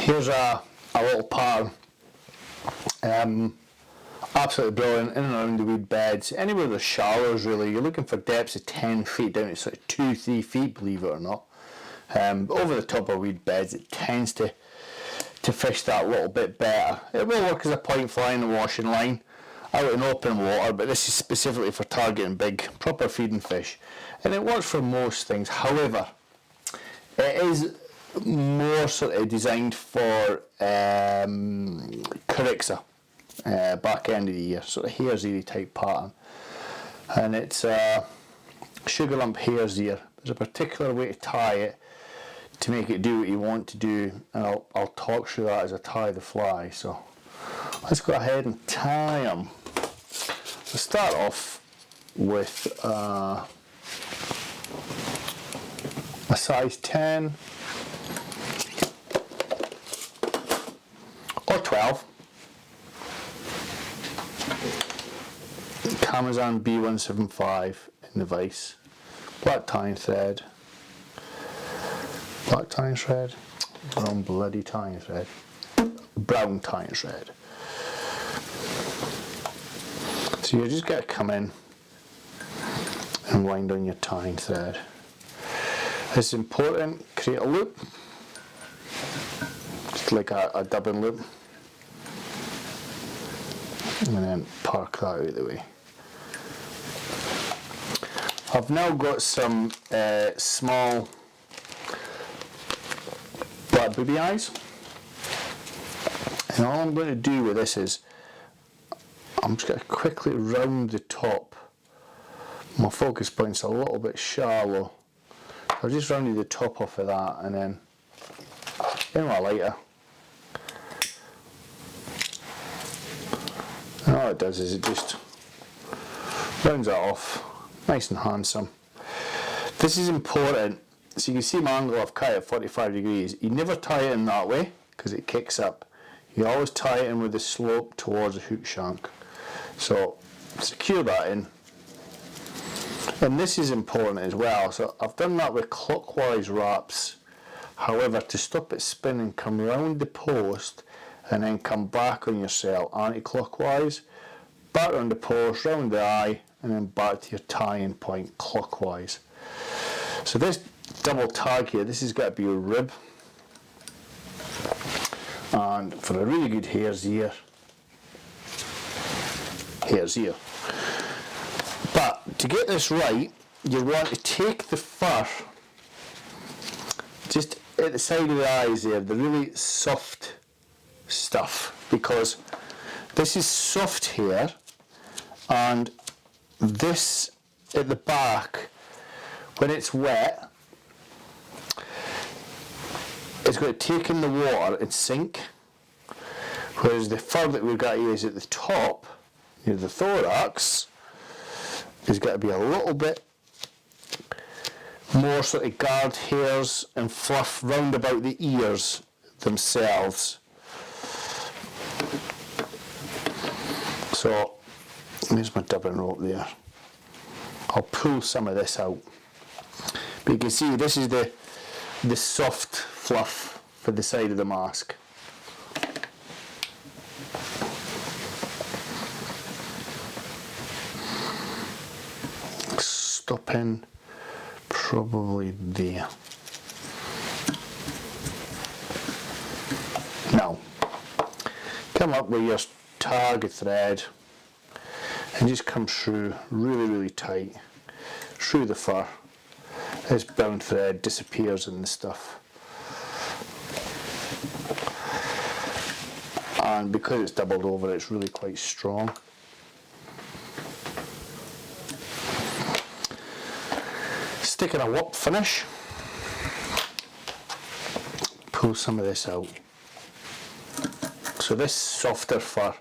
Here's a little pattern. Absolutely brilliant, in and around the weed beds, anywhere there's shallows really. You're looking for depths of 10 feet down to sort of 2-3 feet, believe it or not. Over the top of weed beds, it tends to fish that little bit better. It will work as a point fly in the washing line out in open water, but this is specifically for targeting big, proper feeding fish, and it works for most things. However, it is more sort of designed for Carixa, back end of the year, sort of hare's ear type pattern, and it's sugar lump hare's ear. There's a particular way to tie it to make it do what you want to do, and I'll talk through that as I tie the fly. So let's go ahead and tie them. We'll start off with a size 10 or 12 Amazon B175 in the vise, black tying thread, wrong bloody tying thread, brown tying thread. So you just got to come in and wind on your tying thread. It's important, create a loop, just like a dubbing loop, and then park that out of the way. I've now got some small black booby eyes, and all I'm going to do with this is I'm just going to quickly round the top. My focus point's a little bit shallow. I've just rounded the top off of that, and then in my lighter, and all it does is it just rounds that off, nice and handsome. This is important. So you can see my angle I've cut at 45 degrees. You never tie it in that way because it kicks up. You always tie it in with the slope towards the hook shank. So secure that in. And this is important as well. So I've done that with clockwise wraps. However, to stop it spinning, come round the post and then come back on your cell anti-clockwise, back around the post, round the eye, and then back to your tying point clockwise. So this double tag here, this has got to be a rib, and for a really good hare's ear. But to get this right, you want to take the fur just at the side of the eyes there, the really soft stuff, because this is soft hair, and this at the back, when it's wet, it's going to take in the water and sink, whereas the fur that we've got here is at the top, near the thorax, is got to be a little bit more sort of guard hairs and fluff round about the ears themselves. So there's my dubbing rope there. I'll pull some of this out, but you can see this is the soft fluff for the side of the mask. Stopping probably there. Now come up with your target thread and just come through really tight through the fur. This brown thread disappears in the stuff, and because it's doubled over, it's really quite strong. Stick in a warp finish, pull some of this out. So this softer fur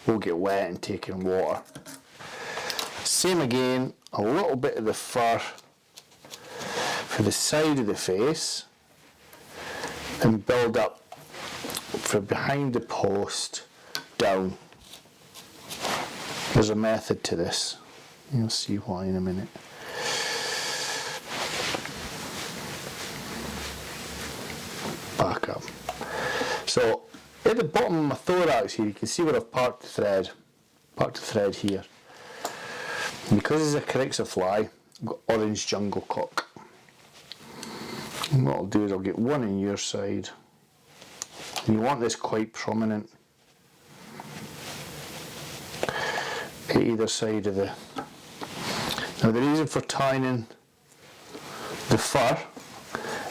will get wet and take in water. Same again, a little bit of the fur for the side of the face and build up from behind the post down. There's a method to this. You'll see why in a minute. Back up. So at the bottom of my thorax here, you can see where I've parked the thread here. And because it's a Corixa fly, I've got orange jungle cock. And what I'll do is I'll get one on your side, and you want this quite prominent at either side of the. Now the reason for tying in the fur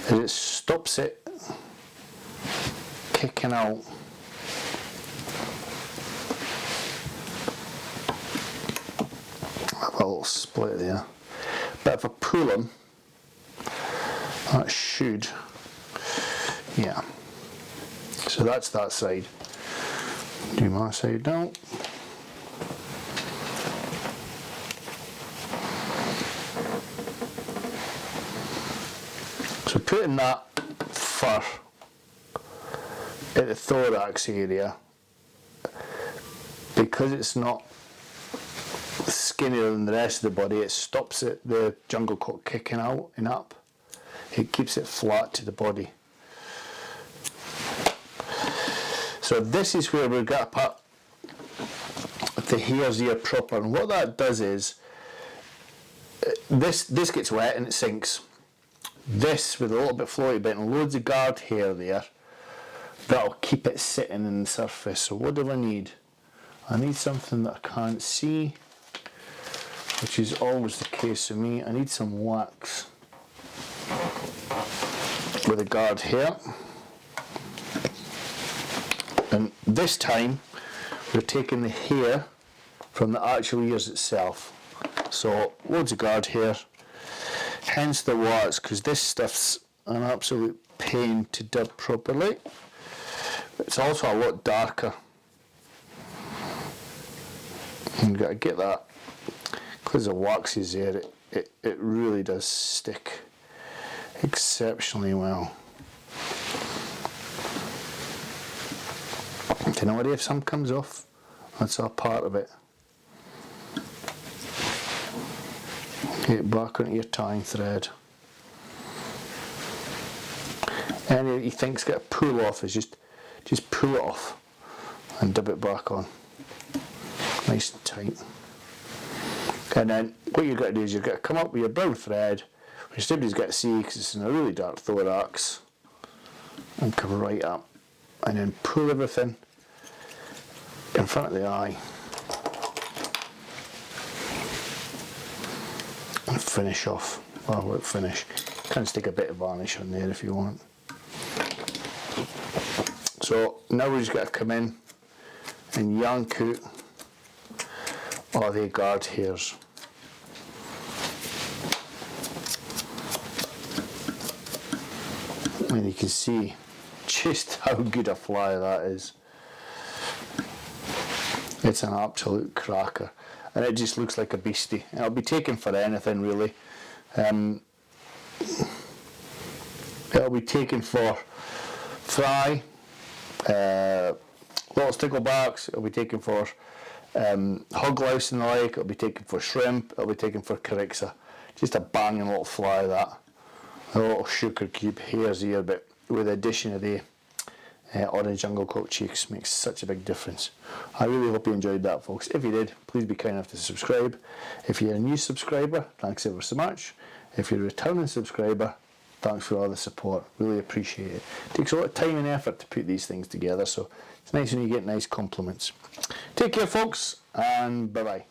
is it stops it kicking out. I have a little split there, but if I pull them, that should, yeah. So that's that side. Do my side now. So putting that fur at the thorax area, because it's not skinnier than the rest of the body, it stops the jungle cock kicking out and up. It keeps it flat to the body. So this is where we've got to put the hare's ear proper, and what that does is this gets wet and it sinks. This with a little bit floaty bit and loads of guard hair there, that'll keep it sitting in the surface. So what do I need? I need something that I can't see, which is always the case for me. I need some wax with a guard hair. And this time we're taking the hair from the actual ears itself. So loads of guard hair, hence the wax, because this stuff's an absolute pain to dip properly. It's also a lot darker. You've got to get that, because the wax is there, it really does stick exceptionally well. Don't worry if some comes off, that's all part of it. Get it back onto your tying thread. Any that you think's got to pull off is just pull it off and dip it back on. Nice and tight. And then what you've got to do is you've got to come up with your brown thread, which nobody's got to see because it's in a really dark thorax, and come right up. And then pull everything in front of the eye and finish off. Well, we'll finish. You can stick a bit of varnish on there if you want. So now we've just got to come in and yank out all the guard hairs. And you can see just how good a fly that is. It's an absolute cracker, and it just looks like a beastie. It'll be taken for anything really. It'll be taken for fry, little sticklebacks. It'll be taken for hog louse and the like. It'll be taken for shrimp. It'll be taken for Corixa. Just a banging little fly, that. A little sugar cube hare's ear, but with the addition of the orange jungle cock cheeks makes such a big difference. I really hope you enjoyed that, folks. If you did, please be kind enough to subscribe. If you're a new subscriber, thanks ever so much. If you're a returning subscriber, thanks for all the support. Really appreciate it. It takes a lot of time and effort to put these things together, so it's nice when you get nice compliments. Take care, folks, and bye bye.